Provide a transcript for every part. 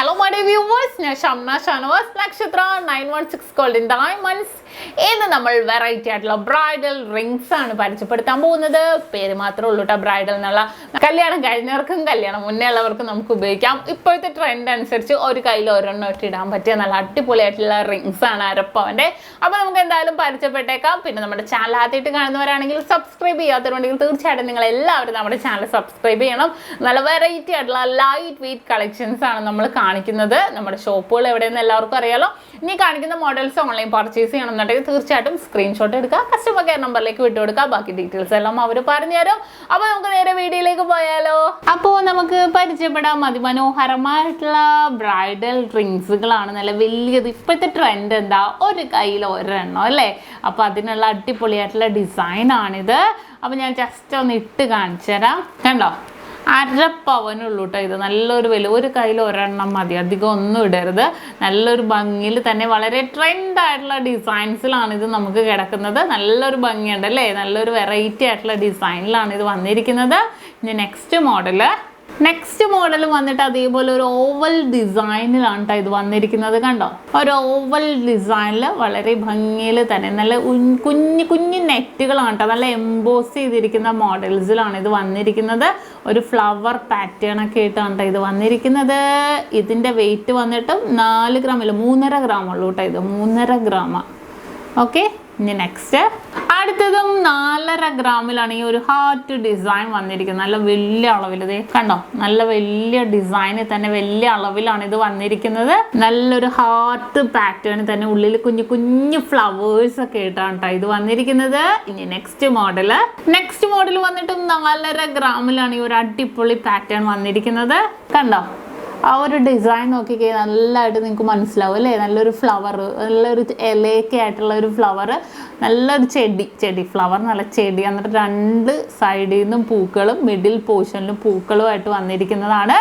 Hello my dear viewers, I am SHAMNA, Nakshathra 916 Golden Diamonds. ഇന്ന് നമ്മൾ variety ആയിട്ടുള്ള bridal rings ആണ് പരിചയപ്പെടുത്താൻ പോകുന്നത്. പേര് മാത്രമേ ഉള്ളൂ കേട്ടോ ബ്രൈഡൽ എന്നുള്ള. കല്യാണം കഴിഞ്ഞവർക്കും കല്യാണം മുന്നേ ഉള്ളവർക്കും നമുക്ക് ഉപയോഗിക്കാം. ഇപ്പോഴത്തെ ട്രെൻഡ് അനുസരിച്ച് ഒരു കയ്യിൽ ഒരെണ്ണം ഇട്ട് ഇടാൻ പറ്റിയ നല്ല അടിപൊളിയായിട്ടുള്ള റിംഗ്സ് ആണ് അരപ്പവൻ്റെ. അപ്പോൾ നമുക്ക് എന്തായാലും പരിചയപ്പെട്ടേക്കാം. പിന്നെ നമ്മുടെ ചാനൽ ആദ്യമായിട്ട് കാണുന്നവരാണെങ്കിൽ സബ്സ്ക്രൈബ് ചെയ്യാത്തവരുണ്ടെങ്കിൽ തീർച്ചയായിട്ടും നിങ്ങൾ എല്ലാവരും നമ്മുടെ ചാനൽ സബ്സ്ക്രൈബ് ചെയ്യണം. നല്ല വെറൈറ്റി ആയിട്ടുള്ള ലൈറ്റ് വെയ്റ്റ് കളക്ഷൻസ് ആണ് നമ്മൾ കാണിക്കുന്നത്. നമ്മുടെ ഷോപ്പുകൾ എവിടെയെന്ന് എല്ലാവർക്കും അറിയാലോ. ഇനി കാണിക്കുന്ന മോഡൽസ് ഓൺലൈൻ പർച്ചേസ് ചെയ്യണം എന്നുണ്ടെങ്കിൽ തീർച്ചയായിട്ടും സ്ക്രീൻഷോട്ട് എടുക്കുക, കസ്റ്റമർ കെയർ നമ്പറിലേക്ക് വിട്ടുകൊടുക്കുക. ബാക്കി ഡീറ്റെയിൽസ് എല്ലാം അവർ പറഞ്ഞുതരും. അപ്പോൾ നമുക്ക് നേരെ വീഡിയോയിലേക്ക് പോയാലോ. അപ്പോൾ നമുക്ക് പരിചയപ്പെടാം. അതിമനോഹരമായിട്ടുള്ള ബ്രൈഡൽ റിങ്സുകളാണ്. നല്ല വലിയത്. ഇപ്പോഴത്തെ ട്രെൻഡ് എന്താ, ഒരു കയ്യിൽ ഒരെണ്ണം അല്ലേ. അപ്പോൾ അതിനുള്ള അടിപൊളിയായിട്ടുള്ള ഡിസൈനാണിത്. അപ്പോൾ ഞാൻ ജസ്റ്റ് ഒന്ന് ഇട്ട് കാണിച്ചു തരാം. കണ്ടോ, അരപ്പവനുള്ളൂ കേട്ടോ. ഇത് നല്ലൊരു വില. ഒരു കയ്യിൽ ഒരെണ്ണം മതി, അധികം ഒന്നും ഇടരുത്. നല്ലൊരു ഭംഗിയിൽ തന്നെ വളരെ ട്രെൻഡായിട്ടുള്ള ഡിസൈൻസിലാണ് ഇത് നമുക്ക് കിടക്കുന്നത്. നല്ലൊരു ഭംഗിയുണ്ട് അല്ലേ. നല്ലൊരു വെറൈറ്റി ആയിട്ടുള്ള ഡിസൈനിലാണ് ഇത് വന്നിരിക്കുന്നത്. ഇനി നെക്സ്റ്റ് മോഡൽ വന്നിട്ട് അതേപോലെ ഒരു ഓവൽ ഡിസൈനിലാണ് കേട്ടോ ഇത് വന്നിരിക്കുന്നത്. കണ്ടോ, ഒരു ഓവൽ ഡിസൈനിൽ വളരെ ഭംഗിയിൽ തന്നെ നല്ല കുഞ്ഞു നെറ്റുകളാണ് കേട്ടോ. നല്ല എംബോസ് ചെയ്തിരിക്കുന്ന മോഡൽസിലാണ് ഇത് വന്നിരിക്കുന്നത്. ഒരു ഫ്ലവർ പാറ്റേൺ ഒക്കെ ആയിട്ടാണ് കേട്ടോ ഇത് വന്നിരിക്കുന്നത്. ഇതിൻ്റെ വെയിറ്റ് വന്നിട്ട് 4 ഗ്രാമില്ല, 3.5 ഗ്രാം ഉള്ളൂ കേട്ടോ. ഇത് 3.5 ഗ്രാമാണ്. ഓക്കെ, ഇനി നെക്സ്റ്റ് അടുത്തതും 4.5 ഗ്രാമിലാണ് ഈ ഒരു ഹാർട്ട് ഡിസൈൻ വന്നിരിക്കുന്നത്. നല്ല വലിയ അളവിൽ ഇത് കണ്ടോ, നല്ല വലിയ ഡിസൈനിൽ തന്നെ വലിയ അളവിലാണ് ഇത് വന്നിരിക്കുന്നത്. നല്ലൊരു ഹാർട്ട് പാറ്റേൺ തന്നെ, ഉള്ളിൽ കുഞ്ഞു ഫ്ലവേഴ്സ് ഒക്കെ ആയിട്ടാണ് കേട്ടോ ഇത് വന്നിരിക്കുന്നത്. ഇനി നെക്സ്റ്റ് മോഡൽ വന്നിട്ടും 4.5 ഗ്രാമിലാണ് ഈ ഒരു അടിപൊളി പാറ്റേൺ വന്നിരിക്കുന്നത്. കണ്ടോ, ആ ഒരു ഡിസൈൻ നോക്കിക്കേ നല്ലതായിട്ട് നിങ്ങൾക്ക് മനസ്സിലാവും അല്ലേ. നല്ലൊരു ഫ്ലവർ, നല്ലൊരു ഇലയൊക്കെ ആയിട്ടുള്ള ഒരു ഫ്ലവർ, നല്ലൊരു ചെടി ഫ്ലവർ, നല്ല ചെടി. എന്നിട്ട് 2 സൈഡിൽ നിന്നും പൂക്കളും മിഡിൽ പോർഷനിലും പൂക്കളുമായിട്ട് വന്നിരിക്കുന്നതാണ്.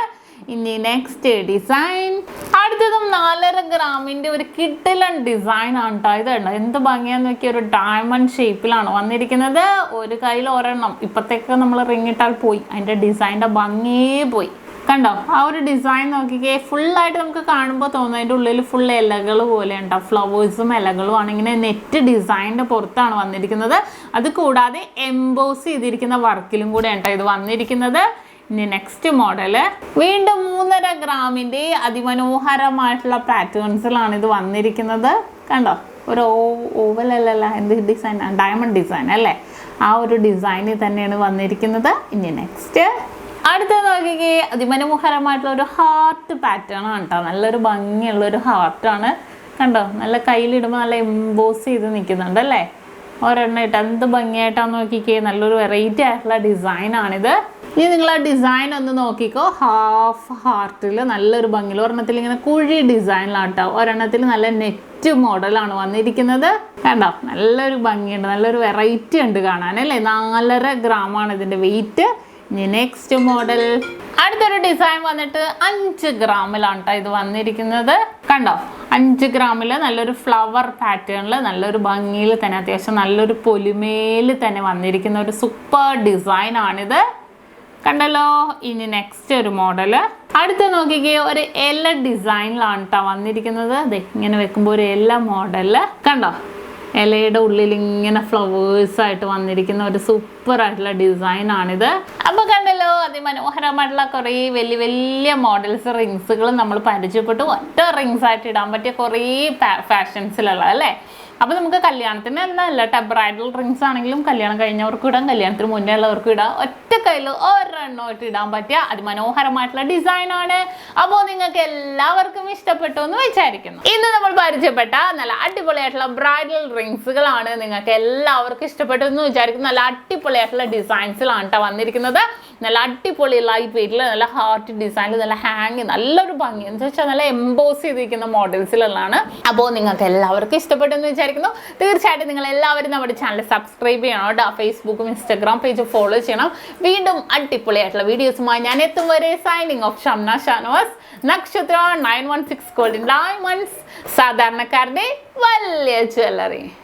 ഇനി നെക്സ്റ്റ് ഡിസൈൻ അടുത്തതും 4.5 ഗ്രാമിൻ്റെ ഒരു കിഡിലൻ ഡിസൈൻ ആണ് കേട്ടോ. ഇത് കണ്ടോ, എന്ത് ഭംഗിയാന്ന് നോക്കിയ ഒരു ഡയമണ്ട് ഷേപ്പിലാണ് വന്നിരിക്കുന്നത്. ഒരു കയ്യിൽ ഒരെണ്ണം. ഇപ്പോഴത്തേക്ക് നമ്മൾ റിങ് ഇട്ടാൽ പോയി, അതിൻ്റെ ഡിസൈൻ്റെ ഭംഗിയേ പോയി. കണ്ടോ, ആ ഒരു ഡിസൈൻ നോക്കിക്കേ. ഫുള്ളായിട്ട് നമുക്ക് കാണുമ്പോൾ തോന്നും അതിൻ്റെ ഉള്ളിൽ ഫുൾ ഇലകൾ പോലെ ഉണ്ടാവും. ഫ്ലവേഴ്സും ഇലകളും ആണ്. ഇങ്ങനെ നെറ്റ് ഡിസൈനിൻ്റെ പുറത്താണ് വന്നിരിക്കുന്നത്. അത് കൂടാതെ എംബോസ് ചെയ്തിരിക്കുന്ന വർക്കിലും കൂടെ ഉണ്ടോ ഇത് വന്നിരിക്കുന്നത്. ഇനി നെക്സ്റ്റ് മോഡല് വീണ്ടും 3.5 ഗ്രാമിൻ്റെ അതിമനോഹരമായിട്ടുള്ള പാറ്റേൺസിലാണ് ഇത് വന്നിരിക്കുന്നത്. കണ്ടോ, ഒരു ഓവലല്ല, എന്ത് ഡിസൈൻ, ഡയമണ്ട് ഡിസൈൻ അല്ലേ. ആ ഒരു ഡിസൈനിൽ തന്നെയാണ് വന്നിരിക്കുന്നത്. ഇനി നെക്സ്റ്റ് അടുത്തത് നോക്കിക്കേ, അതിമനോഹരമായിട്ടുള്ള ഒരു ഹാർട്ട് പാറ്റേൺ ആണ് കേട്ടോ. നല്ലൊരു ഭംഗിയുള്ളൊരു ഹാർട്ടാണ്. കണ്ടോ, നല്ല കയ്യിലിടുമ്പോൾ നല്ല എംബോസ് ചെയ്ത് നിൽക്കുന്നുണ്ട് അല്ലേ. ഒരെണ്ണം ഇട്ട് എന്ത് ഭംഗിയായിട്ടാന്ന് നോക്കിക്കേ. നല്ലൊരു വെറൈറ്റി ആയിട്ടുള്ള ഡിസൈനാണിത്. ഇനി നിങ്ങൾ ആ ഡിസൈൻ ഒന്ന് നോക്കിക്കോ. ഹാഫ് ഹാർട്ടിൽ നല്ലൊരു ഭംഗിയിൽ, ഒരെണ്ണത്തിൽ ഇങ്ങനെ കുഴി ഡിസൈനിലാണ് കേട്ടോ. ഒരെണ്ണത്തിൽ നല്ല നെറ്റ് മോഡലാണ് വന്നിരിക്കുന്നത്. കണ്ടോ, നല്ലൊരു ഭംഗിയുണ്ട്, നല്ലൊരു വെറൈറ്റി ഉണ്ട് കാണാനല്ലേ. 4.5 ഗ്രാമാണ് ഇതിൻ്റെ വെയിറ്റ്. ഇനി നെക്സ്റ്റ് മോഡൽ അടുത്തൊരു ഡിസൈൻ വന്നിട്ട് 5 ഗ്രാമിലാണ് കേട്ടോ ഇത് വന്നിരിക്കുന്നത്. കണ്ടോ, 5 ഗ്രാമിൽ നല്ലൊരു ഫ്ലവർ പാറ്റേണിൽ നല്ലൊരു ഭംഗിയിൽ തന്നെ, അത്യാവശ്യം നല്ലൊരു പൊലിമയിൽ തന്നെ വന്നിരിക്കുന്ന ഒരു സൂപ്പർ ഡിസൈനാണിത്. കണ്ടല്ലോ. ഇനി നെക്സ്റ്റ് ഒരു മോഡൽ അടുത്ത് നോക്കിക്കേ, ഒരു ഇല ഡിസൈനിലാണ് കേട്ടോ വന്നിരിക്കുന്നത്. അതെ, ഇങ്ങനെ വെക്കുമ്പോൾ ഒരു ഇല മോഡല്. കണ്ടോ, ഇലയുടെ ഉള്ളിൽ ഇങ്ങനെ ഫ്ലവേഴ്സായിട്ട് വന്നിരിക്കുന്ന ഒരു സൂപ്പറായിട്ടുള്ള ഡിസൈനാണിത്. അപ്പോൾ കണ്ടല്ലോ, അതിമനോഹരമായിട്ടുള്ള കുറേ വലിയ മോഡൽസ് റിങ്സുകൾ നമ്മൾ പരിചയപ്പെട്ടു. ഒറ്റ റിങ്സ് ആയിട്ട് ഇടാൻ പറ്റിയ കുറേ ഫാഷൻസിലുള്ള അല്ലേ. അപ്പോൾ നമുക്ക് കല്യാണത്തിന് എന്നല്ല കേട്ടോ, ബ്രൈഡൽ റിങ്സ് ആണെങ്കിലും കല്യാണം കഴിഞ്ഞവർക്കും ഇടാം, കല്യാണത്തിന് മുന്നേ ഉള്ളവർക്കും ഇടാം. ഒറ്റ കയ്യിൽ ഒരെണ്ണമായിട്ട് ഇടാൻ പറ്റിയ അതിമനോഹരമായിട്ടുള്ള ഡിസൈനാണ്. അപ്പോൾ നിങ്ങൾക്ക് എല്ലാവർക്കും ഇഷ്ടപ്പെട്ടു എന്ന് വിചാരിക്കുന്നു. ഇന്ന് നമ്മൾ പരിചയപ്പെട്ട നല്ല അടിപൊളിയായിട്ടുള്ള ബ്രൈഡൽ റിങ്സുകളാണ്. നിങ്ങൾക്ക് എല്ലാവർക്കും ഇഷ്ടപ്പെട്ടു എന്ന് വിചാരിക്കുന്നു. നല്ല അടിപൊളിയായിട്ടുള്ള ഡിസൈൻസിലാണ് കേട്ടോ വന്നിരിക്കുന്നത്. നല്ല അടിപൊളി ലൈറ്റ് വെയിറ്റിൽ നല്ല ഹാർട്ട് ഡിസൈനിൽ നല്ല ഹാങ്, നല്ലൊരു ഭംഗി എന്ന് വെച്ചാൽ നല്ല എംബോസ് ചെയ്തിരിക്കുന്ന മോഡൽസിലുള്ളതാണ്. അപ്പോൾ നിങ്ങൾക്ക് എല്ലാവർക്കും ഇഷ്ടപ്പെട്ടു എന്ന് വിചാരിക്കുന്നു. തീർച്ചയായിട്ടും നിങ്ങൾ എല്ലാവരും നമ്മുടെ ചാനൽ സബ്സ്ക്രൈബ് ചെയ്യണം കേട്ടോ. ഫേസ്ബുക്കും ഇൻസ്റ്റാഗ്രാം പേജും ഫോളോ ചെയ്യണം. വീണ്ടും അടിപൊളിയായിട്ടുള്ള വീഡിയോസുമായി ഞാൻ എത്തും വരെ സൈനിങ് ഓഫ് ഷംന ഷാനവാസ്, നക്ഷത്ര 916 ഗോൾഡൻ ഡയമണ്ട്സ്, സാധാരണക്കാരുടെ വലിയ ജ്വല്ലറി.